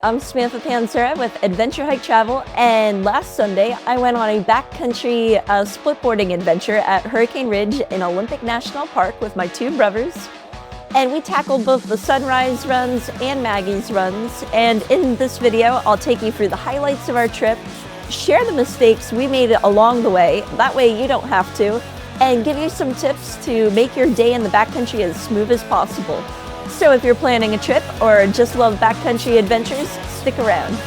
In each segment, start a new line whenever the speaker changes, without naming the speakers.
I'm Samantha Panzera with Adventure Hike Travel, and last Sunday I went on a backcountry splitboarding adventure at Hurricane Ridge in Olympic National Park with my two brothers. And we tackled both the Sunrise runs and Maggie's runs. And in this video, I'll take you through the highlights of our trip, share the mistakes we made along the way, that way you don't have to, and give you some tips to make your day in the backcountry as smooth as possible. So if you're planning a trip or just love backcountry adventures, stick around.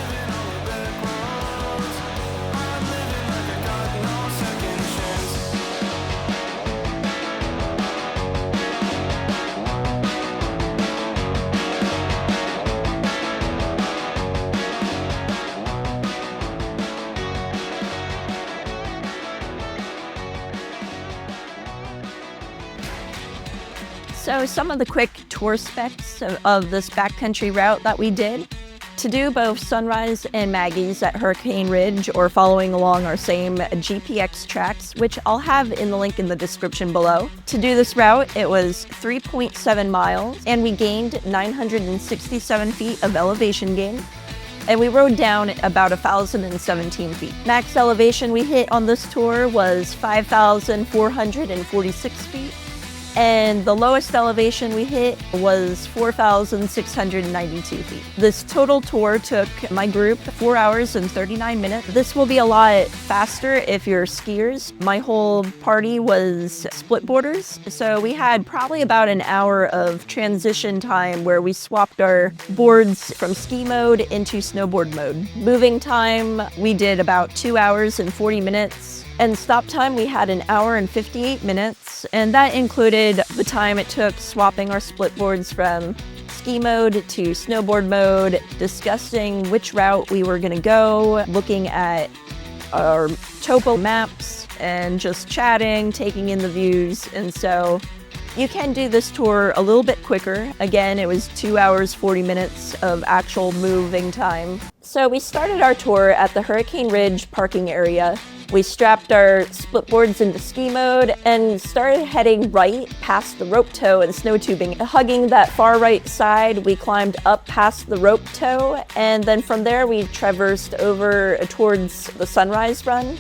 So some of the quick tour specs of this backcountry route that we did. To do both Sunrise and Maggie's at Hurricane Ridge or following along our same GPX tracks, which I'll have in the link in the description below. To do this route, it was 3.7 miles and we gained 967 feet of elevation gain. And we rode down about 1,017 feet. Max elevation we hit on this tour was 5,446 feet. And the lowest elevation we hit was 4,692 feet. This total tour took my group 4 hours and 39 minutes. This will be a lot faster if you're skiers. My whole party was splitboarders, so we had probably about an hour of transition time where we swapped our boards from ski mode into snowboard mode. Moving time, we did about 2 hours and 40 minutes. And stop time, we had an hour and 58 minutes, and that included the time it took swapping our split boards from ski mode to snowboard mode, discussing which route we were gonna go, looking at our topo maps, and just chatting, taking in the views. And so you can do this tour a little bit quicker. Again, it was 2 hours, 40 minutes of actual moving time. So we started our tour at the Hurricane Ridge parking area. We strapped our split boards into ski mode and started heading right past the rope tow and snow tubing. Hugging that far right side, we climbed up past the rope tow, and then from there we traversed over towards the Sunrise run.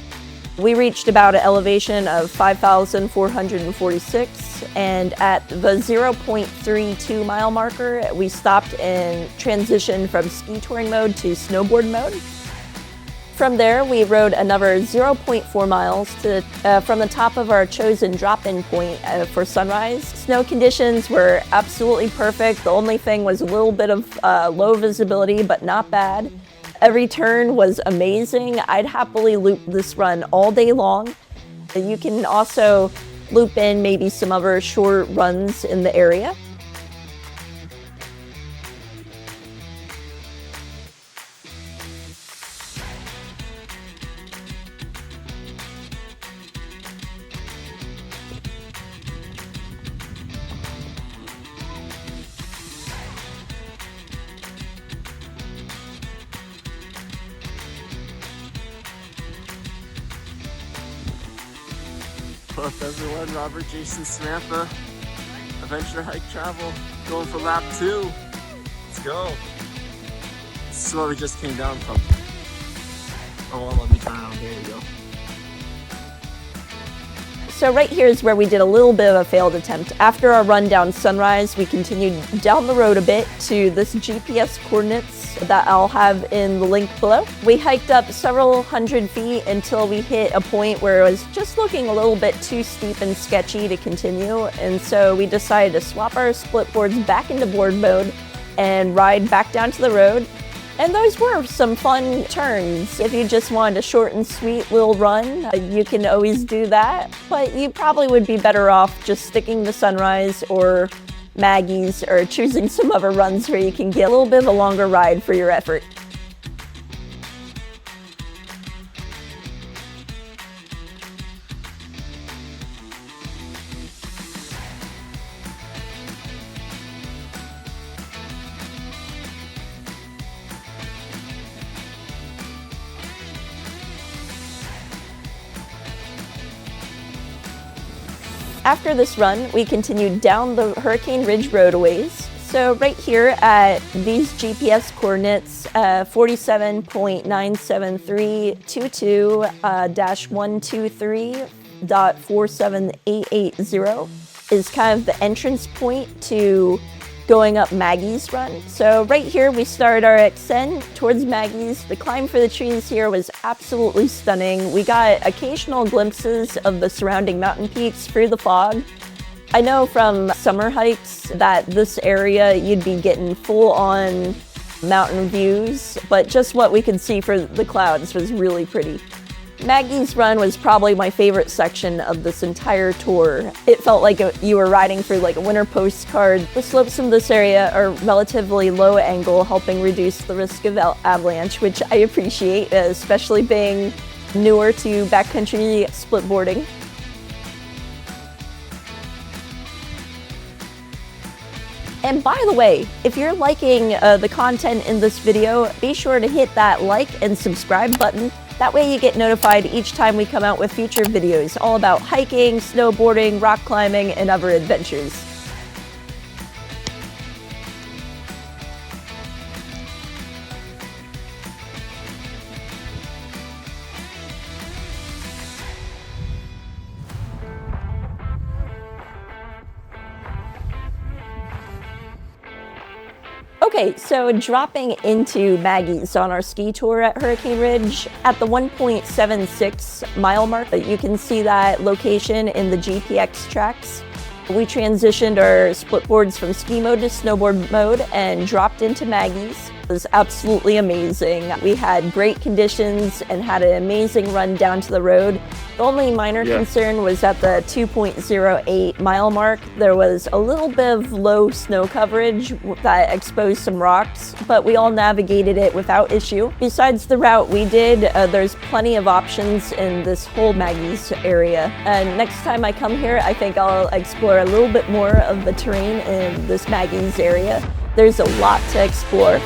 We reached about an elevation of 5,446, and at the 0.32 mile marker, we stopped and transitioned from ski touring mode to snowboard mode. From there, we rode another 0.4 miles from the top of our chosen drop-in point for Sunrise. Snow conditions were absolutely perfect. The only thing was a little bit of low visibility, but not bad. Every turn was amazing. I'd happily loop this run all day long. You can also loop in maybe some other short runs in the area.
What's up everyone, Robert, Jason, Samantha, Adventure Hike Travel, going for lap 2. Let's go. This is where we just came down from. Oh, well, let me turn around. There you go.
So right here is where we did a little bit of a failed attempt. After our run down Sunrise, we continued down the road a bit to this GPS coordinates that I'll have in the link below. We hiked up several hundred feet until we hit a point where it was just looking a little bit too steep and sketchy to continue. And so we decided to swap our split boards back into board mode and ride back down to the road. And those were some fun turns. If you just wanted a short and sweet little run, you can always do that. But you probably would be better off just sticking to Sunrise or Maggie's or choosing some other runs where you can get a little bit of a longer ride for your effort. After this run, we continued down the Hurricane Ridge roadways, So right here at these GPS coordinates, 47.97322-123.47880 is kind of the entrance point to going up Maggie's Run. So right here we started our ascent towards Maggie's. The climb for the trees here was absolutely stunning. We got occasional glimpses of the surrounding mountain peaks through the fog. I know from summer hikes that this area you'd be getting full-on mountain views, but just what we could see for the clouds was really pretty. Maggie's Run was probably my favorite section of this entire tour. It felt like you were riding through like a winter postcard. The slopes in this area are relatively low angle, helping reduce the risk of avalanche, which I appreciate, especially being newer to backcountry splitboarding. And by the way, if you're liking the content in this video, be sure to hit that like and subscribe button. That way you get notified each time we come out with future videos all about hiking, snowboarding, rock climbing, and other adventures. Okay, so dropping into Maggie's on our ski tour at Hurricane Ridge, at the 1.76 mile mark, you can see that location in the GPX tracks. We transitioned our splitboards from ski mode to snowboard mode and dropped into Maggie's. It was absolutely amazing. We had great conditions and had an amazing run down to the road. The only minor concern was at the 2.08 mile mark. There was a little bit of low snow coverage that exposed some rocks, but we all navigated it without issue. Besides the route we did, there's plenty of options in this whole Maggie's area. And next time I come here, I think I'll explore a little bit more of the terrain in this Maggie's area. There's a lot to explore.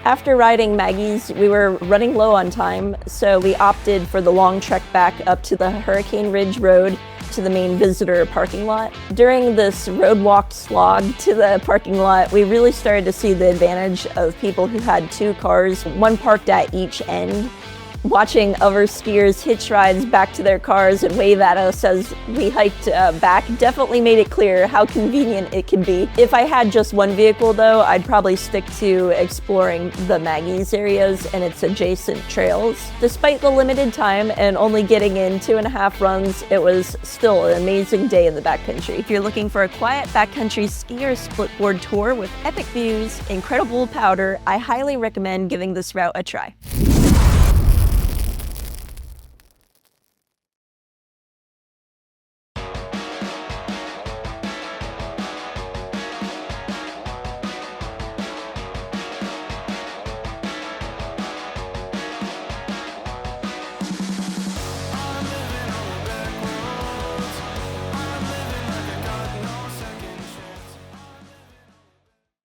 After riding Maggie's, we were running low on time, so we opted for the long trek back up to the Hurricane Ridge Road to the main visitor parking lot. During this road walk slog to the parking lot, we really started to see the advantage of people who had two cars, one parked at each end. Watching other skiers hitch rides back to their cars and wave at us as we hiked back definitely made it clear how convenient it can be. If I had just one vehicle though, I'd probably stick to exploring the Maggie's areas and its adjacent trails. Despite the limited time and only getting in 2.5 runs, it was still an amazing day in the backcountry. If you're looking for a quiet backcountry ski or splitboard tour with epic views, incredible powder, I highly recommend giving this route a try.